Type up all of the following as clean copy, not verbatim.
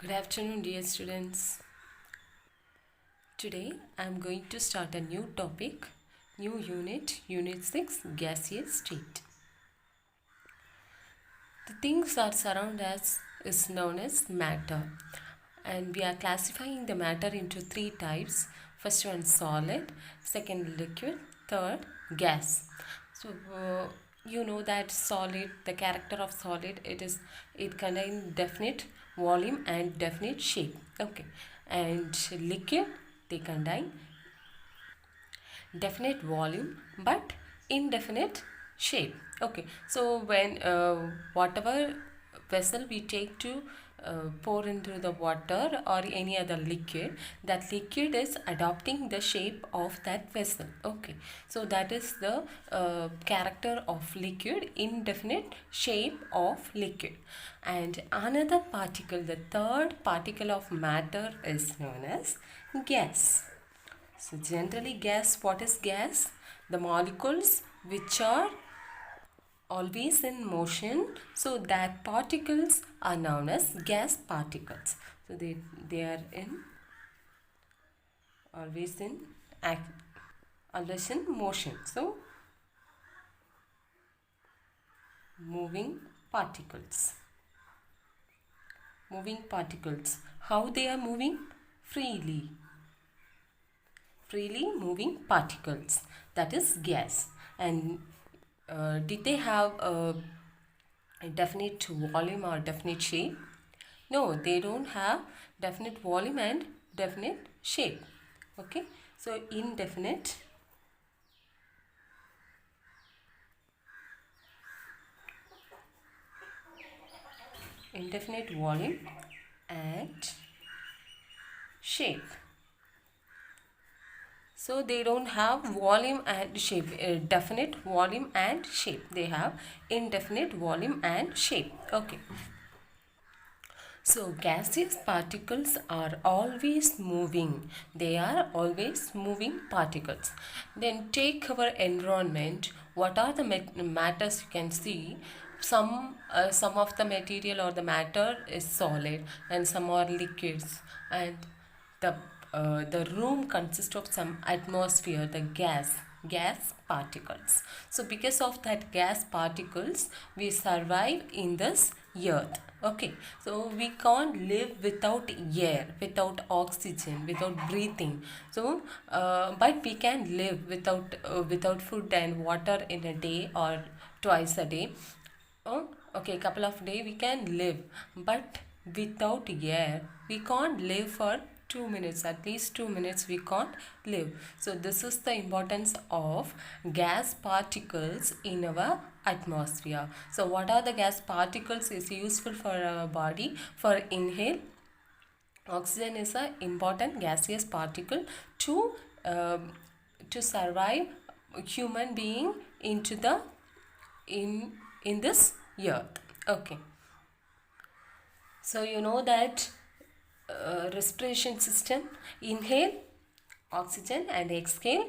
Good afternoon, dear students. Today I am going to start a new topic, new unit, Unit 6, Gaseous State. The things that surround us is known as matter, and we are classifying the matter into three types. First one solid, second liquid, third gas. So you know that solid, the character of solid, it contains definite volume and definite shape. Okay, and liquid, they contain definite volume but indefinite shape. Okay, so when whatever vessel we take to pour into the water or any other liquid, that liquid is adopting the shape of that vessel. Okay, so that is the character of liquid, indefinite shape of liquid. And another particle, the third particle of matter, is known as gas. So generally gas, what is gas? The molecules which are always in motion, so that particles are known as gas particles. So they are in always in act, always in motion. So moving particles. Moving particles. How they are moving? Freely. Freely moving particles, that is gas. And did they have a definite volume or definite shape? No, they don't have definite volume and definite shape. Okay, so indefinite volume and shape. So they don't have volume and shape, definite volume and shape. They have indefinite volume and shape. Okay. So gaseous particles are always moving. They are always moving particles. Then take our environment. What are the matters you can see? Some of the material or the matter is solid and some are liquids, and the the room consists of some atmosphere, the gas particles. So because of that gas particles, we survive in this earth. Okay, so we can't live without air, without oxygen, without breathing. So but we can live without food and water in a day or twice a day. Oh, okay, couple of days we can live, but without air, we can't live for 2 minutes. At least 2 minutes we can't live. So this is the importance of gas particles in our atmosphere. So what are the gas particles is useful for our body? For inhale, oxygen is an important gaseous particle to to survive human being into the in this earth. Okay, so you know that respiration system, inhale oxygen and exhale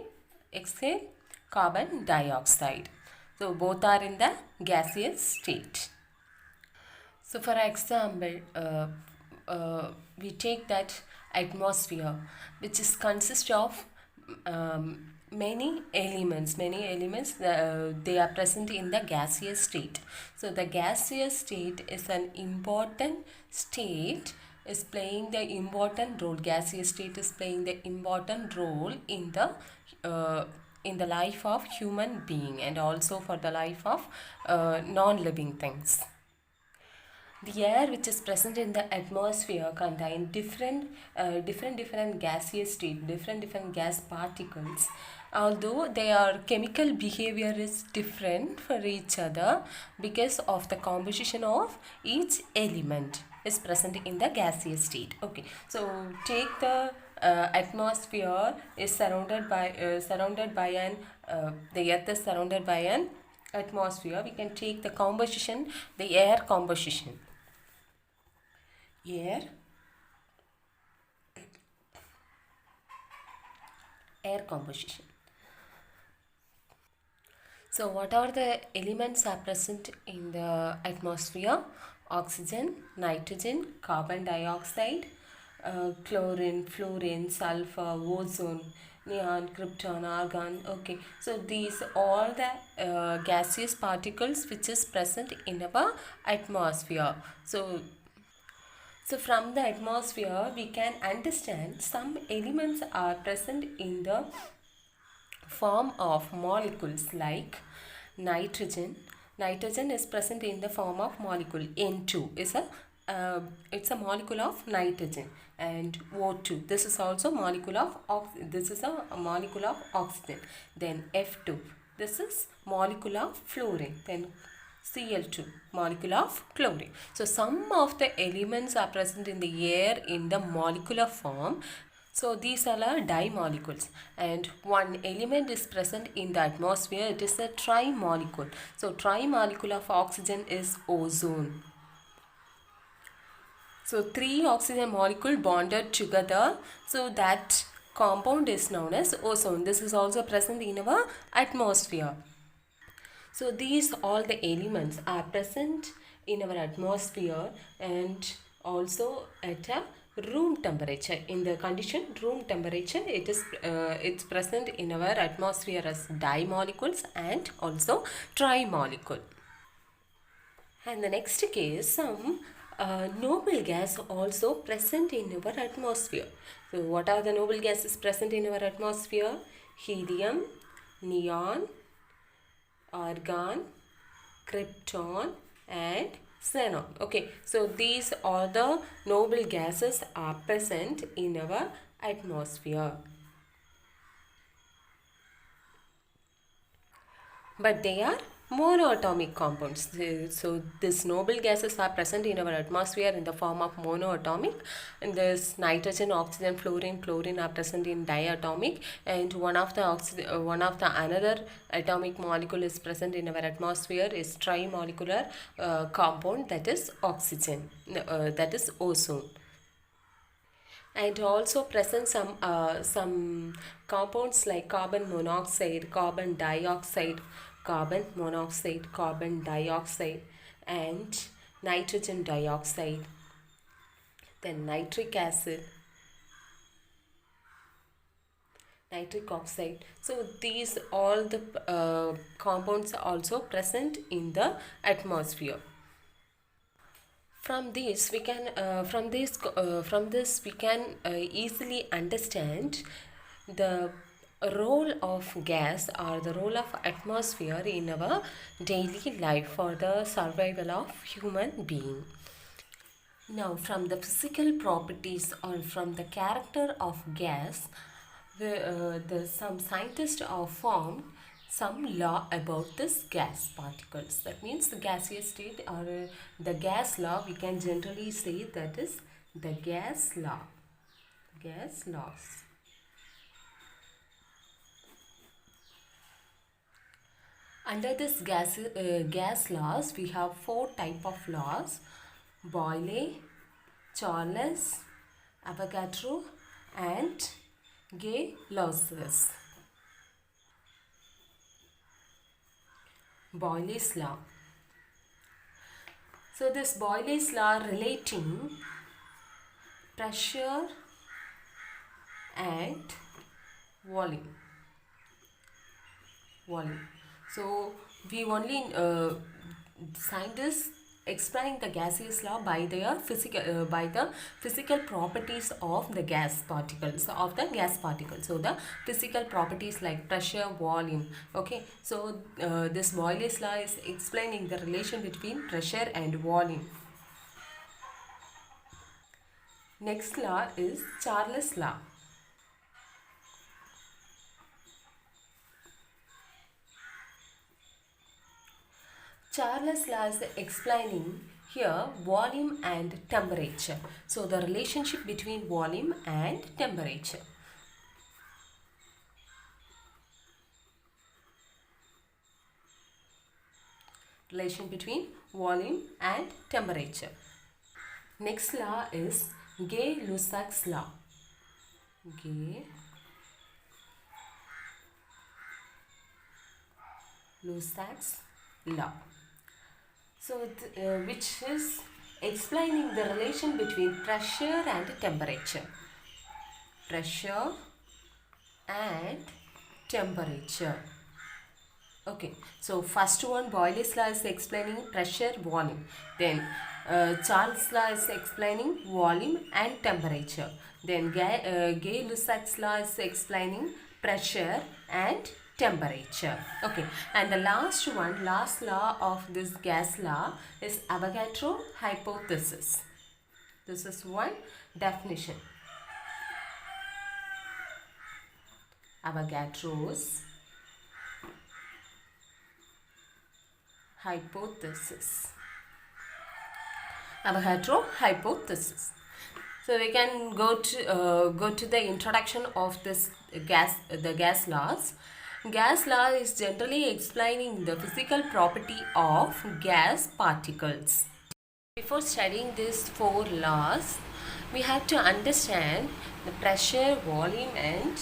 carbon dioxide. So both are in the gaseous state. So for example, we take that atmosphere, which is consist of many elements. They are present in the gaseous state. So the gaseous state is an important state, is playing the important role. Gaseous state is playing the important role in the life of human being and also for the life of non-living things. The air which is present in the atmosphere contain different gaseous state, different gas particles. Although their chemical behavior is different for each other because of the composition of each element is present in the gaseous state. Okay, so take the atmosphere is surrounded by an the earth is surrounded by an atmosphere. We can take the composition, the air composition. Air composition. So what are the elements are present in the atmosphere? oxygen, nitrogen, carbon dioxide, chlorine, fluorine, sulfur, ozone, neon, krypton, argon. Okay, so these all the gaseous particles which is present in our atmosphere. So from the atmosphere we can understand some elements are present in the form of molecules like nitrogen. Nitrogen is present in the form of molecule. N2 is a it's a molecule of nitrogen, and O2, this is also molecule of this is a molecule of oxygen. Then F2, this is molecule of fluorine. Then Cl2, molecule of chlorine. So some of the elements are present in the air in the molecular form. So these are dimolecules, and one element is present in the atmosphere. It is a tri-molecule. So tri-molecule of oxygen is ozone. So three oxygen molecule bonded together. So that compound is known as ozone. This is also present in our atmosphere. So these all the elements are present in our atmosphere and also at a room temperature. In the condition room temperature, it's present in our atmosphere as dimolecules and also trimolecule. And the next case, some noble gas also present in our atmosphere. So what are the noble gases present in our atmosphere? Helium, neon, argon, krypton and xenon. Okay, so these all the noble gases are present in our atmosphere. But they are monoatomic compounds. So these noble gases are present in our atmosphere in the form of monoatomic, and this nitrogen, oxygen, fluorine, chlorine are present in diatomic, and one of the another atomic molecule is present in our atmosphere is trimolecular compound, that is oxygen, that is ozone. And also present some compounds like carbon monoxide, carbon dioxide, carbon monoxide, carbon dioxide and nitrogen dioxide, then nitric acid, nitric oxide. So these all the compounds are also present in the atmosphere. From this we can easily understand the role of gas or the role of atmosphere in our daily life for the survival of human being. Now from the physical properties or from the character of gas, some scientists have formed some law about this gas particles. That means the gaseous state or the gas law, we can generally say that is the gas law. Gas laws. Under this gas laws, we have four type of laws: Boyle, Charles, Avogadro and Gay-Lussac. Boyle's law. So this Boyle's law relating pressure and volume. So we only scientists explaining the gaseous law by their physical properties of the gas particles. So the physical properties like pressure, volume. Okay, so this Boyle's law is explaining the relation between pressure and volume. Next law is Charles' law. Charles' law is explaining here volume and temperature. So the relationship between volume and temperature. Relation between volume and temperature. Next law is Gay-Lussac's law. Gay-Lussac's law. So which is explaining the relation between pressure and temperature. Pressure and temperature. Okay, so first one, Boyle's law is explaining pressure, volume. Then Charles' law is explaining volume and temperature. Then Gay-Lussac's law is explaining pressure and temperature. Okay, and the last one, last law of this gas law is Avogadro hypothesis. This is one definition. Avogadro's hypothesis. Avogadro hypothesis. So we can go to the introduction of this the gas laws. Gas law is generally explaining the physical property of gas particles. Before studying these four laws, we have to understand the pressure, volume and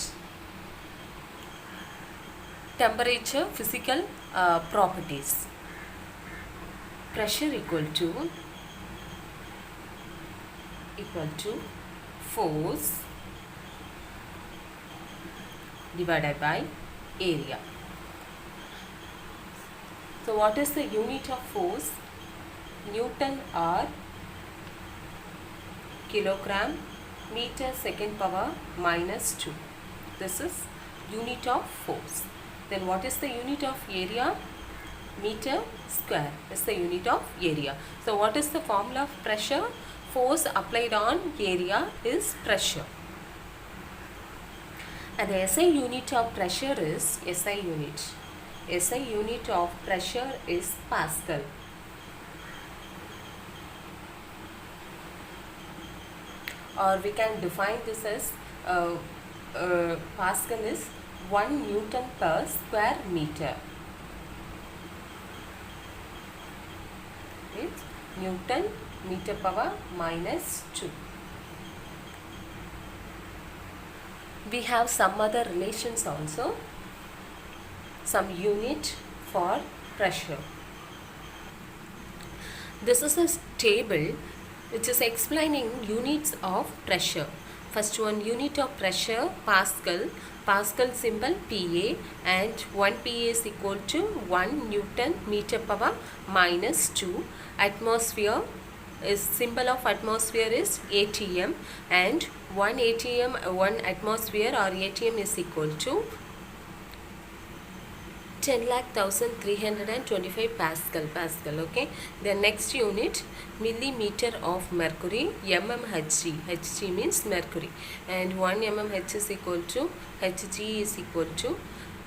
temperature physical properties. Pressure equal to force divided by area. So what is the unit of force? Newton or kilogram meter second power minus 2. This is unit of force. Then what is the unit of area? Meter square is the unit of area. So what is the formula of pressure? Force applied on area is pressure. And the SI unit of pressure is SI unit. SI unit of pressure is Pascal. Or we can define this as Pascal is 1 Newton per square meter. It's Newton meter power minus 2. We have some other relations also. Some unit for pressure. This is a table which is explaining units of pressure. First one, unit of pressure, Pascal. Pascal symbol PA, and 1 PA is equal to 1 Newton meter power minus 2. Atmosphere is symbol of atmosphere is ATM, and 1 ATM, 1 atmosphere or ATM is equal to 10,325 Pascal. Okay. The next unit, millimeter of mercury, mmHg. Hg means mercury, and 1 mmH is equal to Hg is equal to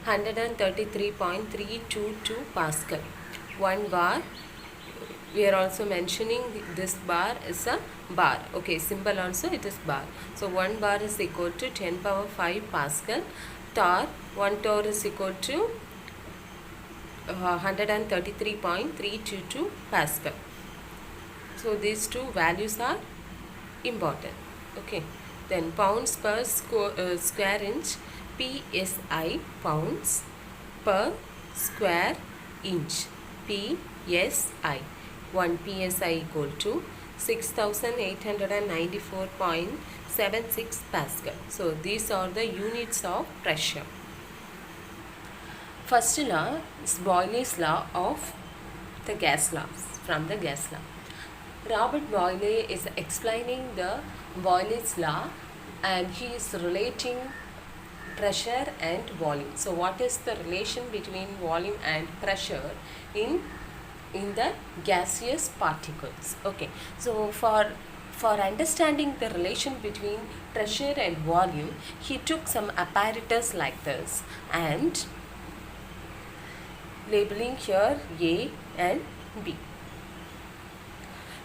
133.322 Pascal. 1 bar. We are also mentioning this bar is a bar. Okay, symbol also it is bar. So 1 bar is equal to 10 power 5 Pascal. Torr, 1 torr is equal to 133.322 Pascal. So these two values are important. Okay. Then pounds per square inch, PSI, pounds per square inch, PSI. 1 PSI equal to 6894.76 Pascal. So these are the units of pressure. First law is Boyle's law of the gas laws, from the gas law. Robert Boyle is explaining the Boyle's law, and he is relating pressure and volume. So what is the relation between volume and pressure in the gaseous particles? Okay, so for understanding the relation between pressure and volume, he took some apparatus like this and labeling here A and B.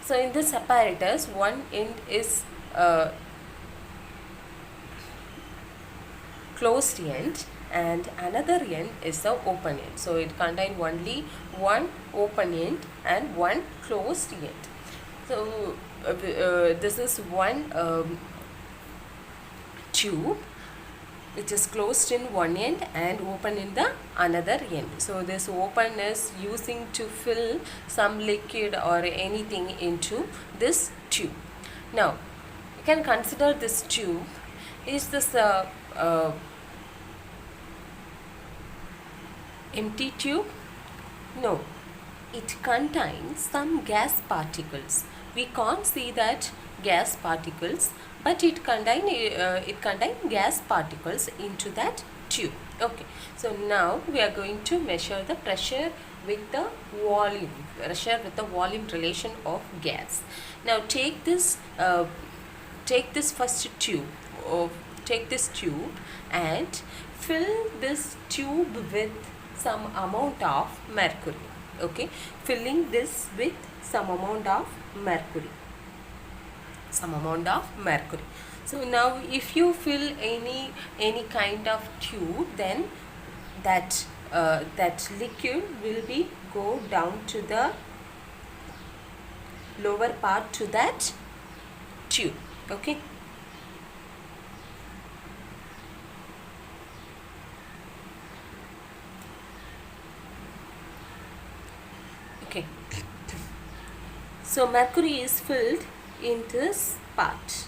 So in this apparatus, one end is closed end and another end is the open end. So it contains only one open end and one closed end. So this is one tube it is closed in one end and open in the another end. So this open is using to fill some liquid or anything into this tube. Now you can consider this tube. Is this empty tube? No, it contains some gas particles. We can't see that gas particles, but it contain gas particles into that tube. Okay, so now we are going to measure the pressure with the volume relation of gas. Now take this first tube, take this tube and fill this tube with some amount of mercury. Okay, filling this with some amount of mercury. So now if you fill any kind of tube, then that liquid will be go down to the lower part to that tube. Okay. Okay. So mercury is filled in this part.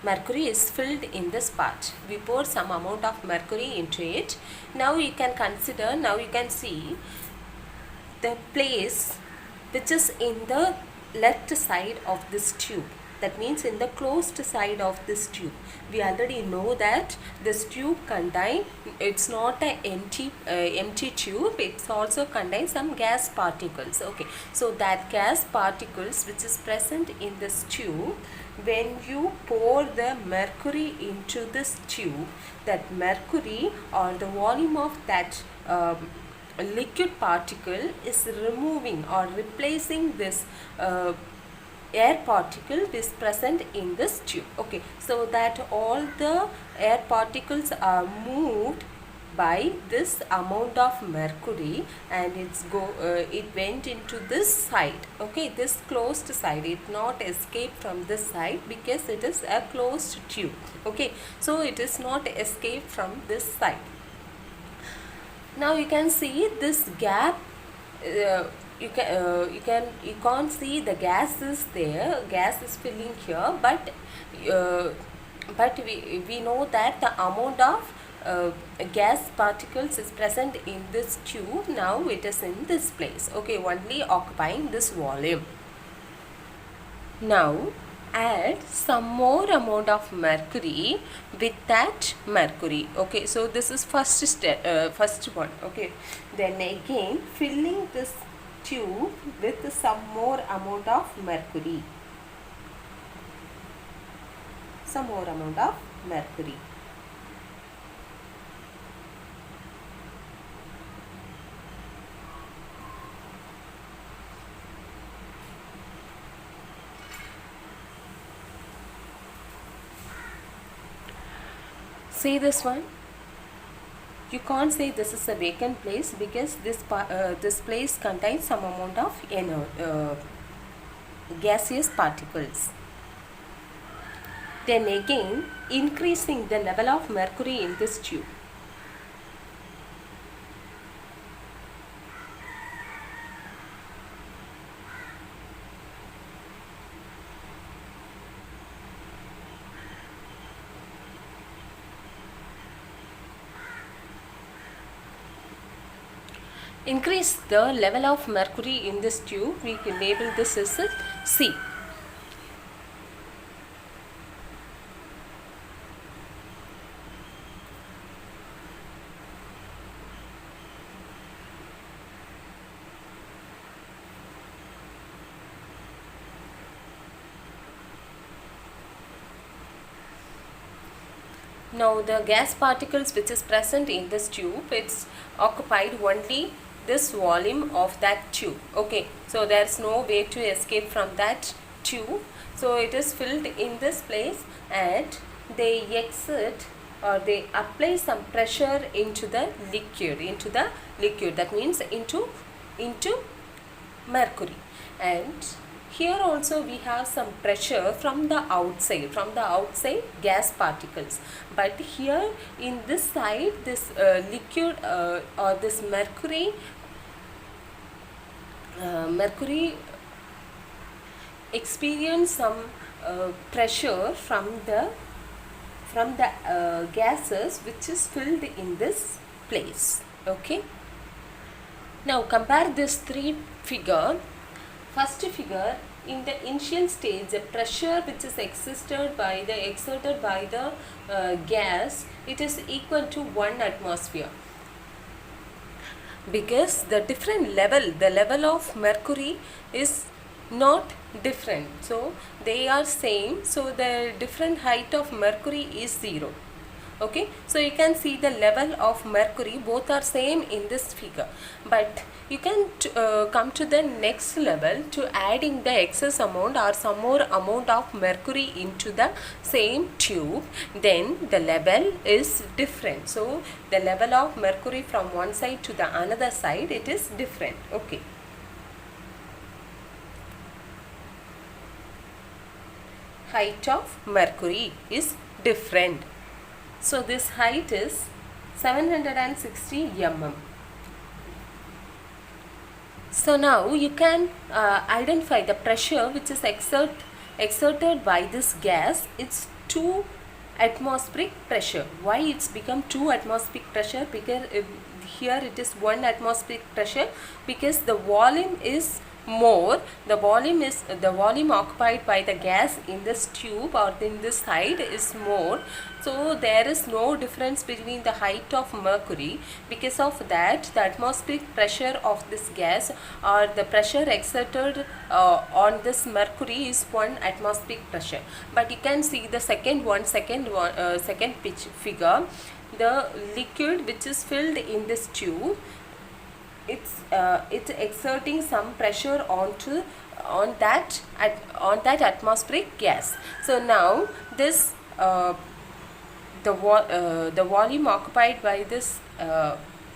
Mercury is filled in this part. We pour some amount of mercury into it. Now you can consider, now you can see the place which is in the left side of this tube. That means in the closed side of this tube. We already know that this tube contains, it's not an empty tube, it also contains some gas particles. Okay, so that gas particles which is present in this tube, when you pour the mercury into this tube, that mercury or the volume of that liquid particle is removing or replacing this air particle is present in this tube. Okay, so that all the air particles are moved by this amount of mercury, and it went into this side. Okay, this closed side, it not escaped from this side because it is a closed tube. Okay, so it is not escaped from this side. Now you can see this gap. You can't see the gas is there, gas is filling here, but we know that the amount of gas particles is present in this tube. Now it is in this place. Okay, only occupying this volume. Now add some more amount of mercury with that mercury. Okay, so this is first one. Okay, then again filling this tube with some more amount of mercury. See this one? You can't say this is a vacant place because this place contains some amount of gaseous particles. Then again increasing the level of mercury in this tube. Increase the level of mercury in this tube. We can label this as a C. Now the gas particles which is present in this tube, it's occupied only this volume of that tube. Okay, so there's no way to escape from that tube, so it is filled in this place and they exit or they apply some pressure into the liquid, that means into mercury. And here also we have some pressure from the outside gas particles, but here in this side, this liquid or this mercury experience some pressure from the gases which is filled in this place. Okay, now compare this three figure. First figure, in the initial stage, the pressure which is exerted by the gas, it is equal to 1 atmosphere, because the level of mercury is not different, so they are same, so the different height of mercury is 0. Okay, so you can see the level of mercury, both are same in this figure, but you can come to the next level to adding the excess amount or some more amount of mercury into the same tube, then the level is different. So the level of mercury from one side to the another side, it is different. Okay, height of mercury is different. So this height is 760 mm. So now you can identify the pressure which is exerted by this gas. It's 2 atmospheric pressure. Why it's become 2 atmospheric pressure? Because here it is 1 atmospheric pressure, because the volume is more, the volume occupied by the gas in this tube or in this side is more, so there is no difference between the height of mercury. Because of that, the atmospheric pressure of this gas or the pressure exerted on this mercury is 1 atmospheric pressure. But you can see the second figure, the liquid which is filled in this tube, it's exerting some pressure on that atmospheric gas. So now this the volume occupied by this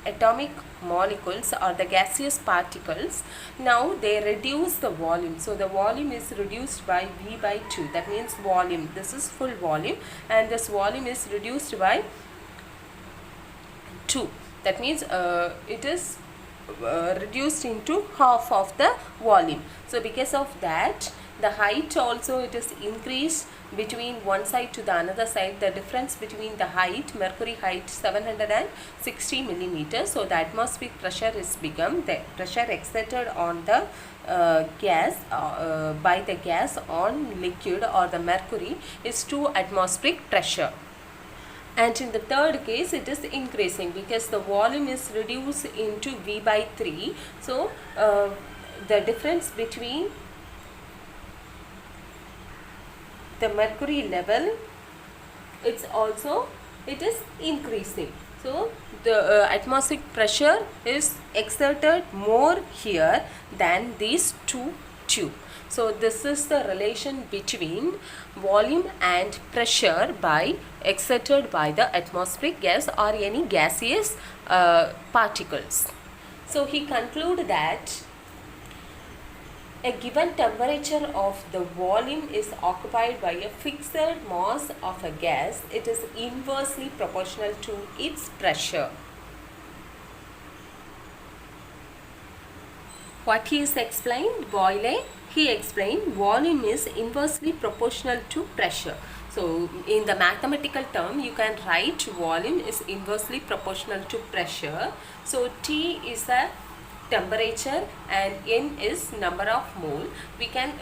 atomic molecules or the gaseous particles, now they reduce the volume. So the volume is reduced by V by 2. That means volume, this is full volume, and this volume is reduced by 2. That means it is reduced into half of the volume. So because of that, the height also it is increased between one side to the another side. The difference between the height, mercury height 760 millimeters. So the atmospheric pressure is become the pressure exerted on the gas by the gas on liquid or the mercury is 2 atmospheric pressure. And in the third case, it is increasing because the volume is reduced into V by 3. So the difference between the mercury level, it is increasing. So the atmospheric pressure is exerted more here than these two tubes. So this is the relation between volume and pressure exerted by the atmospheric gas or any gaseous particles. So he concluded that a given temperature of the volume is occupied by a fixed mass of a gas. It is inversely proportional to its pressure. What he is explained, Boyle, he explained volume is inversely proportional to pressure. So in the mathematical term, you can write volume is inversely proportional to pressure. So T is a temperature and N is number of mole. We can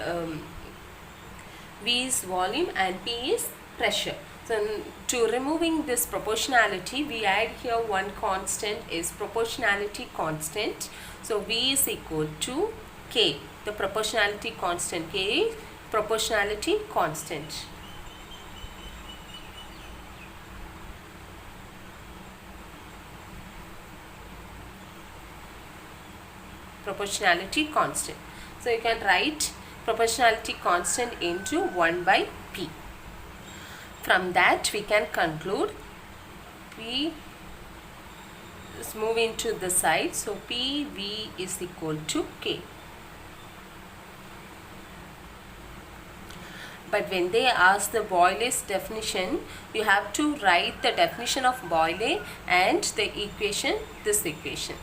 V is volume and P is pressure. So to removing this proportionality, we add here one constant is proportionality constant. So V is equal to K, the proportionality constant. K is proportionality constant. Proportionality constant. So you can write proportionality constant into 1 by P. From that we can conclude P is moving to the side, so PV is equal to K. But when they ask the Boyle's definition, you have to write the definition of Boyle and the equation, this equation.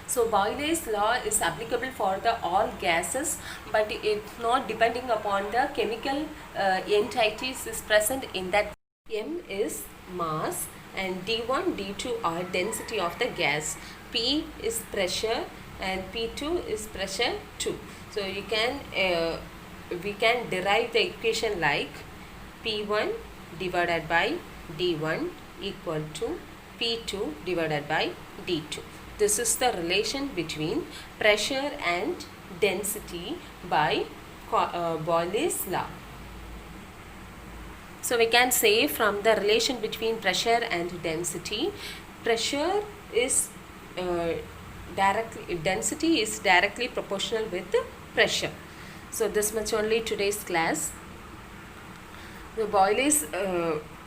So Boyle's law is applicable for the all gases, but it's not depending upon the chemical entities is present in that. M is mass and D1, D2 are density of the gas. P is pressure and P2 is pressure 2. So you can we can derive the equation like P1 divided by D1 equal to P2 divided by D2. This is the relation between pressure and density by Boyle's law. So we can say from the relation between pressure and density, pressure is density is directly proportional with pressure. So this much only today's class. The Boyle's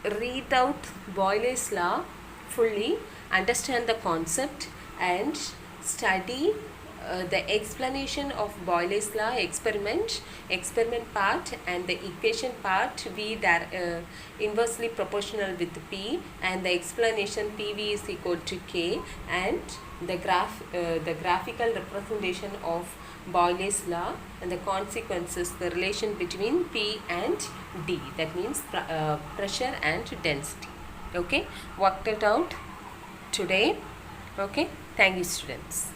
read out Boyle's law fully, understand the concept and study the explanation of Boyle's law, experiment part and the equation part V inversely proportional with P, and the explanation PV is equal to K, and the graphical representation of Boyle's law and the consequences, the relation between P and D, that means pressure and density. Okay, worked it out today. Okay, thank you students.